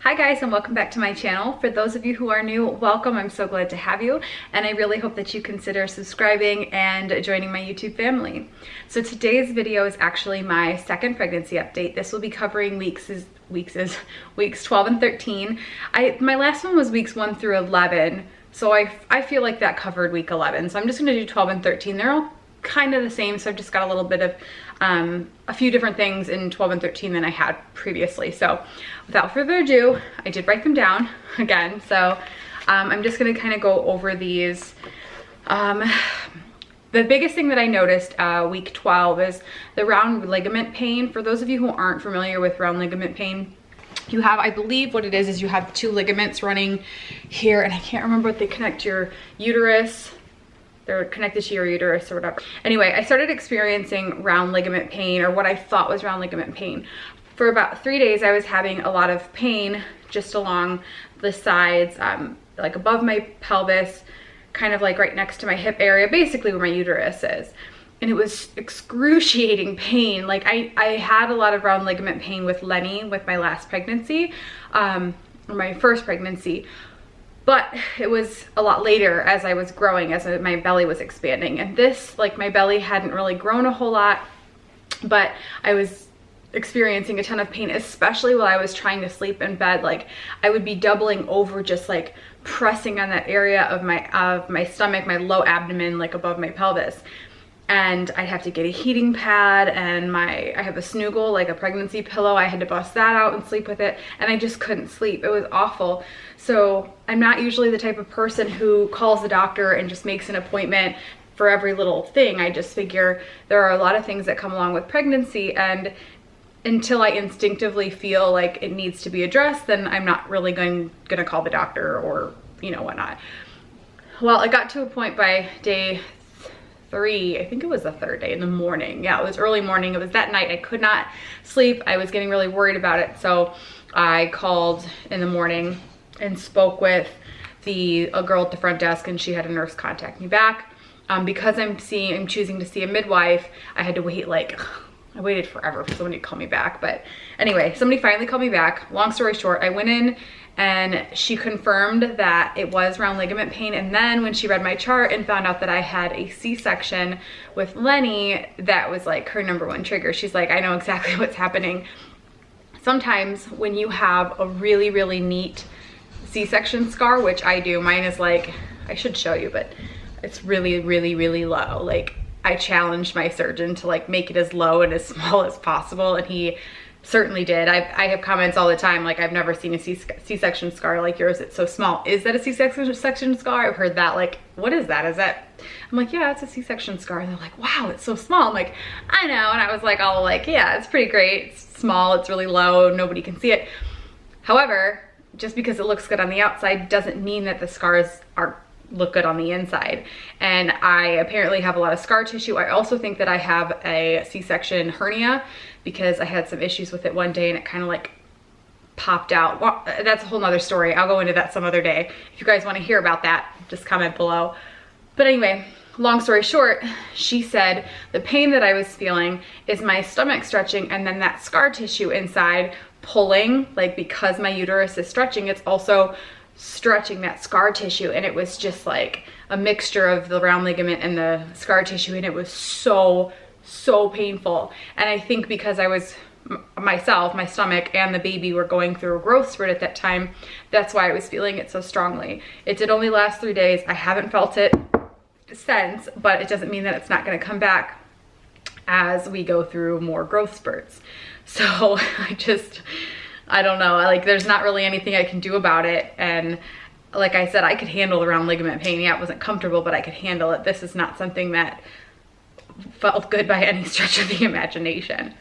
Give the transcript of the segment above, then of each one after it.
Hi guys, and welcome back to my channel. For those of you who are new, welcome. I'm so glad to have you, and I really hope that you consider subscribing and joining my YouTube family. So today's video is actually my second pregnancy update. This will be covering weeks 12 and 13. My last one was weeks 1 through 11, so I feel like that covered week 11. So I'm just going to do 12 and 13. They're all kind of the same, so I've just got a little bit of a few different things in 12 and 13 than I had previously. So without further ado, I did write them down again, so I'm just going to kind of go over these. The biggest thing that I noticed week 12 is the round ligament pain. For those of you who aren't familiar with round ligament pain, you have, I believe what it is you have two ligaments running here, and I can't remember what they connect to your uterus. They're connected to your uterus or whatever. Anyway, I started experiencing round ligament pain, or what I thought was round ligament pain. For about 3 days, I was having a lot of pain just along the sides, like above my pelvis, kind of like right next to my hip area, basically where my uterus is. And it was excruciating pain. Like I had a lot of round ligament pain with Lenny, with my last pregnancy, or my first pregnancy. But it was a lot later as I was growing, as my belly was expanding. And this, like, my belly hadn't really grown a whole lot, but I was experiencing a ton of pain, especially while I was trying to sleep in bed. Like, I would be doubling over, just like pressing on that area of my stomach, my low abdomen, like above my pelvis. And I'd have to get a heating pad, and I have a snuggle, like a pregnancy pillow. I had to bust that out and sleep with it, and I just couldn't sleep. It was awful. So I'm not usually the type of person who calls the doctor and just makes an appointment for every little thing. I just figure there are a lot of things that come along with pregnancy, and until I instinctively feel like it needs to be addressed, then I'm not really gonna call the doctor or, you know, whatnot. Well, it got to a point by day 3, I think it was the third day, in the morning. Yeah, it was early morning. It was that night. I could not sleep. I was getting really worried about it. So I called in the morning and spoke with a girl at the front desk, and she had a nurse contact me back. Because I'm choosing to see a midwife, I had to wait, like, I waited forever for somebody to call me back. But anyway, somebody finally called me back. Long story short, I went in and she confirmed that it was round ligament pain. And then when she read my chart and found out that I had a C-section with Lenny, that was like her #1 trigger. She's like, I know exactly what's happening. Sometimes when you have a really, really neat C-section scar, which I do, mine is like, I should show you, but it's really, really, really low. Like, I challenged my surgeon to like make it as low and as small as possible, and he certainly did. I have comments all the time, like, I've never seen a C-section scar like yours. It's so small. Is that a C-section scar? I've heard that. Like, what is that? Is that? I'm like, yeah, it's a C-section scar. And they're like, wow, it's so small. I'm like, I know. And I was like, oh, like, yeah, it's pretty great. It's small. It's really low. Nobody can see it. However, just because it looks good on the outside doesn't mean that the scars look good on the inside. And I apparently have a lot of scar tissue. I also think that I have a C-section hernia, because I had some issues with it one day and it kind of like popped out. Well, that's a whole nother story. I'll go into that some other day. If you guys want to hear about that, just comment below. But anyway, long story short, she said the pain that I was feeling is my stomach stretching, and then that scar tissue inside pulling, like, because my uterus is stretching, it's also stretching that scar tissue. And it was just like a mixture of the round ligament and the scar tissue, and it was so painful. And I think because I was myself, my stomach and the baby were going through a growth spurt at that time, that's why I was feeling it so strongly. It did only last 3 days. I haven't felt it since, but it doesn't mean that it's not going to come back as we go through more growth spurts. So I don't know, like, there's not really anything I can do about it. And like I said, I could handle the round ligament pain. Yeah, it wasn't comfortable, but I could handle it. This is not something that felt good by any stretch of the imagination.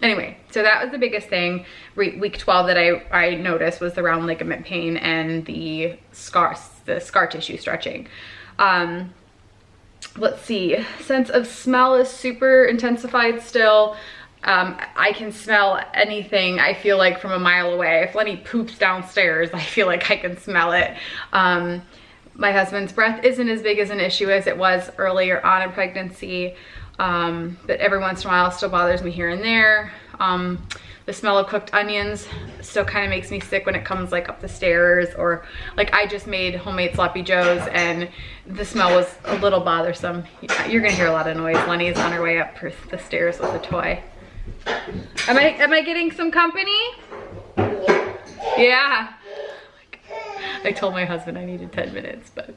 Anyway, so that was the biggest thing. Week 12 that I noticed was the round ligament pain and the scar tissue stretching. Let's see, sense of smell is super intensified still. I can smell anything, I feel like, from a mile away. If Lenny poops downstairs, I feel like I can smell it. My husband's breath isn't as big as an issue as it was earlier on in pregnancy, but every once in a while it still bothers me here and there. the smell of cooked onions still kind of makes me sick when it comes like up the stairs, or like I just made homemade sloppy joes and the smell was a little bothersome. You're gonna hear a lot of noise. Lenny is on her way up for the stairs with a toy. Am I getting some company? Yeah. I told my husband I needed 10 minutes, but.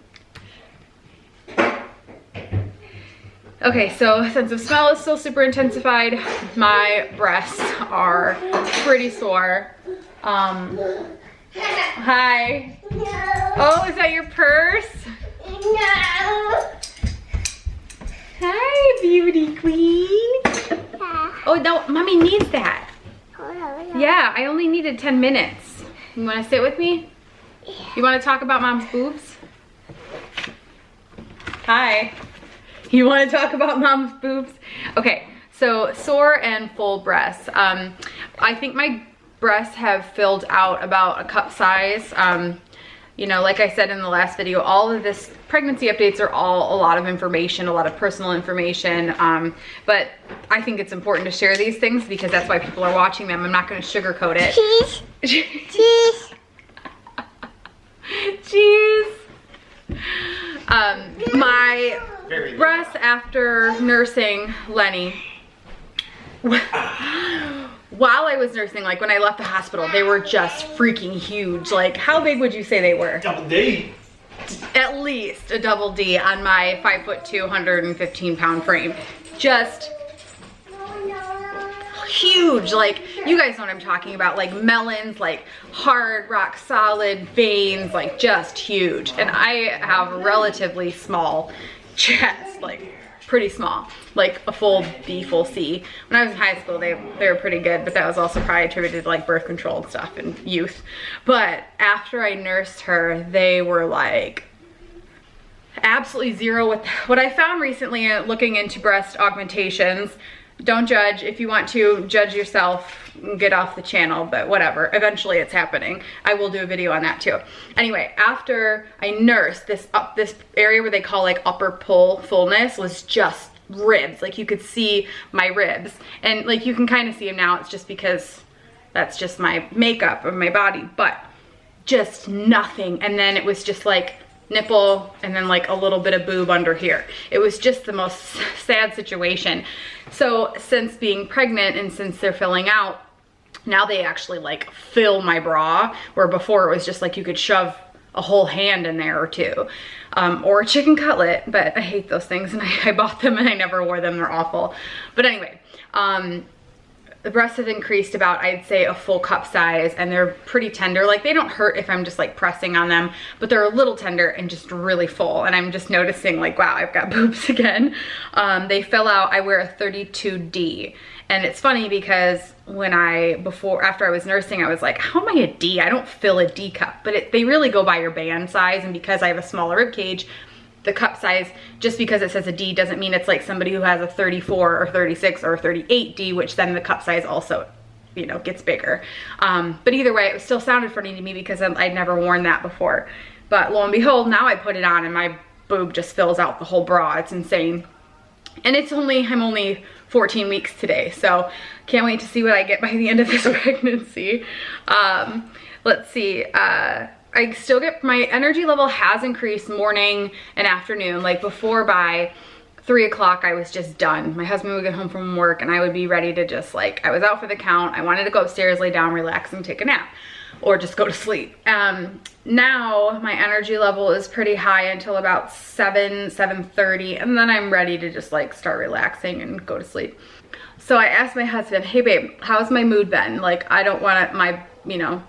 Okay, so sense of smell is still super intensified. My breasts are pretty sore. Hi. Oh, is that your purse? No. Hi, beauty queen. Oh, no, mommy needs that. Yeah, I only needed 10 minutes. You want to sit with me? You want to talk about mom's boobs? Hi. You want to talk about mom's boobs? Okay, so sore and full breasts. I think my breasts have filled out about a cup size. You know, like I said in the last video, all of this pregnancy updates are all a lot of information, a lot of personal information. But I think it's important to share these things because that's why people are watching them. I'm not going to sugarcoat it. Cheese. Cheese. Cheese. My breasts after nursing Lenny, while I was nursing, like when I left the hospital, they were just freaking huge. Like, how big would you say they were? Double D. At least a double D on my 5'2", 115-pound frame. Just huge. Like, you guys know what I'm talking about. Like melons, like hard, rock solid veins, like just huge. And I have a relatively small chest, like pretty small, like a full B, full C. When I was in high school, they were pretty good, but that was also probably attributed to like birth control and stuff and youth. But after I nursed her, they were like absolutely zero. With what I found recently looking into breast augmentations, don't judge. If you want to judge yourself, get off the channel, but whatever. Eventually it's happening. I will do a video on that too. Anyway, after I nursed, this area where they call like upper pull fullness was just ribs. Like you could see my ribs, and like you can kind of see them now. It's just because that's just my makeup of my body, but just nothing. And then it was just like nipple and then like a little bit of boob under here. It was just the most sad situation. So since being pregnant and since they're filling out, now they actually like fill my bra, where before it was just like you could shove a whole hand in there or two, or a chicken cutlet, but I hate those things and I bought them and I never wore them. They're awful. But anyway, the breasts have increased about, I'd say, a full cup size, and they're pretty tender. Like they don't hurt if I'm just like pressing on them, but they're a little tender and just really full. And I'm just noticing like, wow, I've got boobs again. They fill out, I wear a 32D. And it's funny because when after I was nursing, I was like, how am I a D? I don't fill a D cup, but they really go by your band size. And because I have a smaller rib cage, the cup size, just because it says a D doesn't mean it's like somebody who has a 34 or 36 or 38D, which then the cup size also, you know, gets bigger. But either way, it still sounded funny to me because I'd never worn that before. But lo and behold, now I put it on and my boob just fills out the whole bra. It's insane. And I'm only 14 weeks today, so can't wait to see what I get by the end of this pregnancy. Let's see. I still get, my energy level has increased morning and afternoon. Like before, by 3 o'clock, I was just done. My husband would get home from work and I would be ready to just like, I was out for the count. I wanted to go upstairs, lay down, relax, and take a nap, or just go to sleep. Now my energy level is pretty high until about 7:30, and then I'm ready to just like start relaxing and go to sleep. So I asked my husband, hey babe, how's my mood been? Like, I don't want my, you know,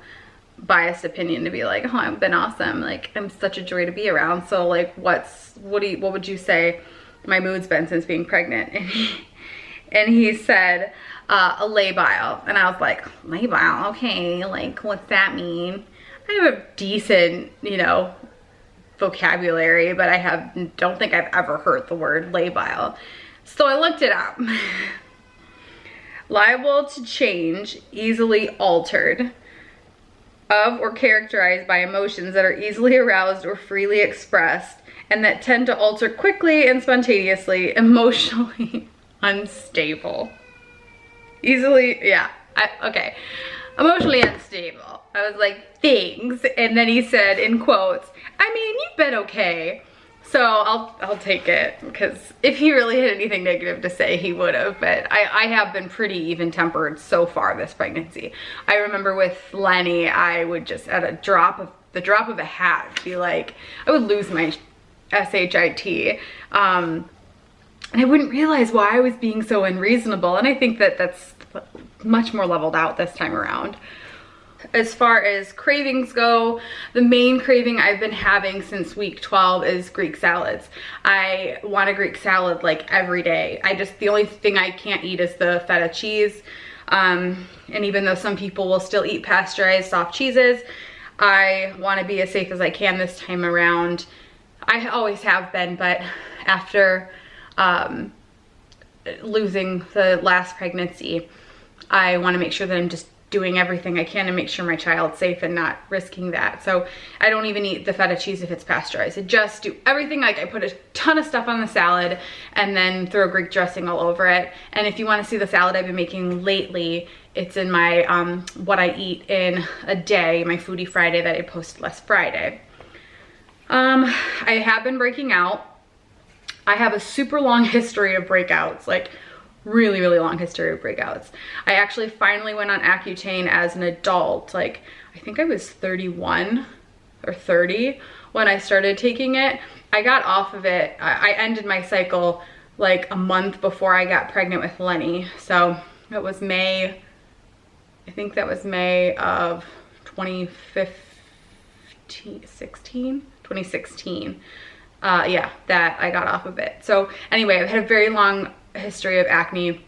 biased opinion to be like, oh, I've been awesome. Like, I'm such a joy to be around. So like, what would you say my mood's been since being pregnant? And he said, a labile. And I was like, labile? Okay, like, what's that mean? I have a decent, you know, vocabulary, but I don't think I've ever heard the word labile. So I looked it up. Liable to change, easily altered, of or characterized by emotions that are easily aroused or freely expressed, and that tend to alter quickly and spontaneously, emotionally unstable. Easily, yeah, Okay, emotionally unstable. I was like, thanks. And then he said in quotes, I mean, you've been okay. So I'll take it, because if he really had anything negative to say, he would have. But I have been pretty even-tempered so far this pregnancy. I remember with Lenny, I would just at the drop of a hat be like, I would lose my SHIT. And I wouldn't realize why I was being so unreasonable. And I think that that's much more leveled out this time around. As far as cravings go, the main craving I've been having since week 12 is Greek salads. I want a Greek salad like every day. The only thing I can't eat is the feta cheese. And even though some people will still eat pasteurized soft cheeses, I want to be as safe as I can this time around. I always have been, but after losing the last pregnancy, I want to make sure that I'm just doing everything I can to make sure my child's safe and not risking that. So I don't even eat the feta cheese if it's pasteurized. I just do everything. Like, I put a ton of stuff on the salad and then throw Greek dressing all over it. And if you want to see the salad I've been making lately, it's in my what I eat in a day, my Foodie Friday that I posted last Friday. I have been breaking out. I have a super long history of breakouts, like really, really long history of breakouts. I actually finally went on Accutane as an adult. Like, I think I was 31 or 30 when I started taking it. I got off of it. I ended my cycle like a month before I got pregnant with Lenny. So it was May, I think that was May of 2016. Yeah, that I got off of it. So anyway, I've had a very long history of acne,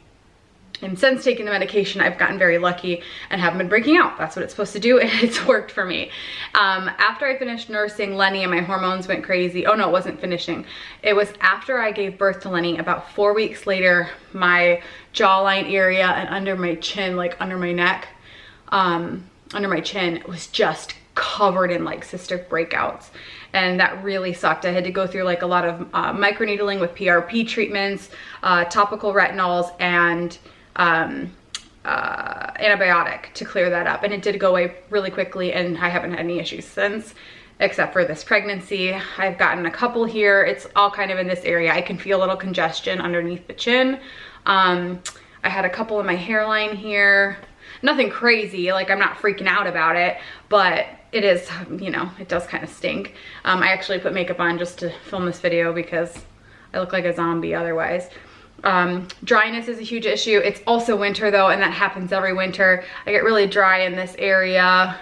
and since taking the medication, I've gotten very lucky and haven't been breaking out. That's what it's supposed to do, and it's worked for me. After I finished nursing Lenny and my hormones went crazy. Oh no, it wasn't finishing. It was after I gave birth to Lenny. About 4 weeks later, my jawline area and under my chin, like under my neck, under my chin, was just covered in like cystic breakouts. And that really sucked. I had to go through like a lot of microneedling with PRP treatments, topical retinols, and antibiotic to clear that up. And it did go away really quickly, and I haven't had any issues since, except for this pregnancy. I've gotten a couple here. It's all kind of in this area. I can feel a little congestion underneath the chin. I had a couple in my hairline here. Nothing crazy, like I'm not freaking out about it, but it is, you know, it does kind of stink. I actually put makeup on just to film this video because I look like a zombie otherwise. Dryness is a huge issue. It's also winter though, and that happens every winter. I get really dry in this area.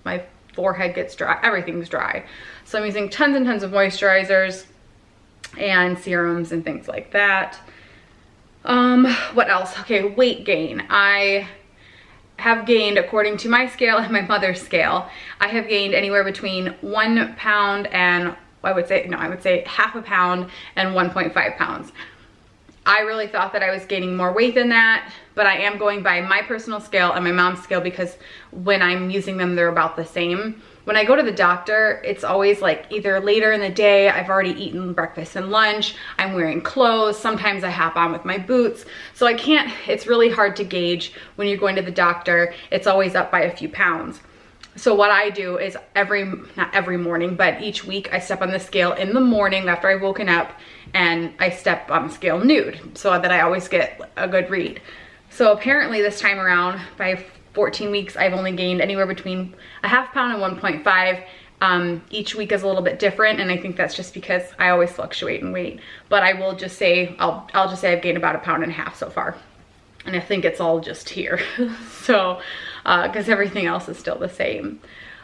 My forehead gets dry, everything's dry. So I'm using tons and tons of moisturizers and serums and things like that. What else? Okay, weight gain. I have gained, according to my scale and my mother's scale, I have gained anywhere between 1 pound and I would say half a pound and 1.5 pounds. I really thought that I was gaining more weight than that, but I am going by my personal scale and my mom's scale because when I'm using them, they're about the same. When I go to the doctor, it's always like either later in the day, I've already eaten breakfast and lunch, I'm wearing clothes, sometimes I hop on with my boots. So I can't, it's really hard to gauge when you're going to the doctor. It's always up by a few pounds. So what I do is not every morning, but each week I step on the scale in the morning after I've woken up, and I step on the scale nude so that I always get a good read. So apparently this time around, by 14 weeks, I've only gained anywhere between a half pound and 1.5. Each week is a little bit different, and I think that's just because I always fluctuate in weight. But I will just say, I'll just say I've gained about 1.5 pounds so far. And I think it's all just here. So, because everything else is still the same.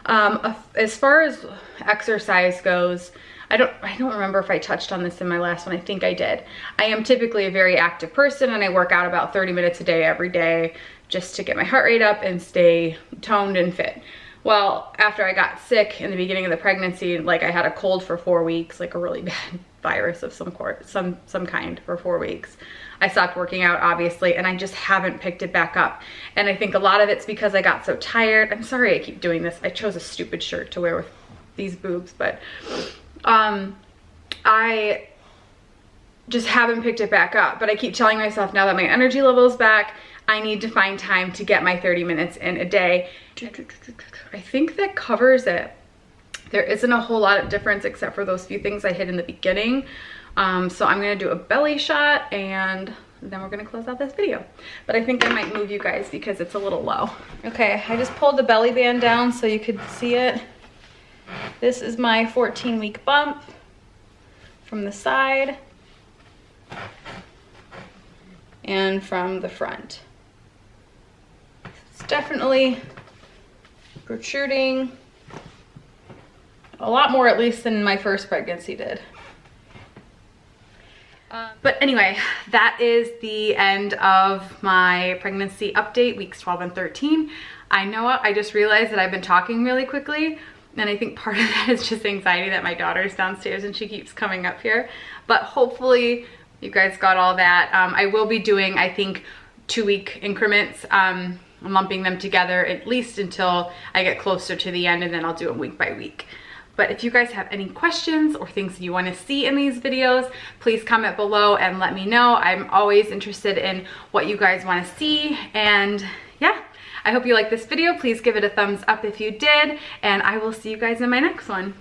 As far as exercise goes, I don't remember if I touched on this in my last one. I think I did. I am typically a very active person, and I work out about 30 minutes a day every day just to get my heart rate up and stay toned and fit. Well, after I got sick in the beginning of the pregnancy, like I had a cold for 4 weeks, like a really bad virus of some kind for 4 weeks. I stopped working out, obviously, and I just haven't picked it back up. And I think a lot of it's because I got so tired. I'm sorry I keep doing this. I chose a stupid shirt to wear with these boobs, but I just haven't picked it back up. But I keep telling myself now that my energy level is back, I need to find time to get my 30 minutes in a day. I think that covers it. There isn't a whole lot of difference except for those few things I hit in the beginning. So I'm gonna do a belly shot and then we're gonna close out this video. But I think I might move you guys because it's a little low. Okay, I just pulled the belly band down so you could see it. This is my 14-week bump from the side and from the front. It's definitely protruding a lot more, at least, than my first pregnancy did. But anyway, that is the end of my pregnancy update, weeks 12 and 13. I know I just realized that I've been talking really quickly, and I think part of that is just anxiety that my daughter's downstairs and she keeps coming up here. But hopefully you guys got all that. I will be doing, I think, 2-week increments. I'm lumping them together at least until I get closer to the end, and then I'll do them week by week. But if you guys have any questions or things you want to see in these videos, please comment below and let me know. I'm always interested in what you guys want to see. And yeah, I hope you liked this video. Please give it a thumbs up if you did, and I will see you guys in my next one.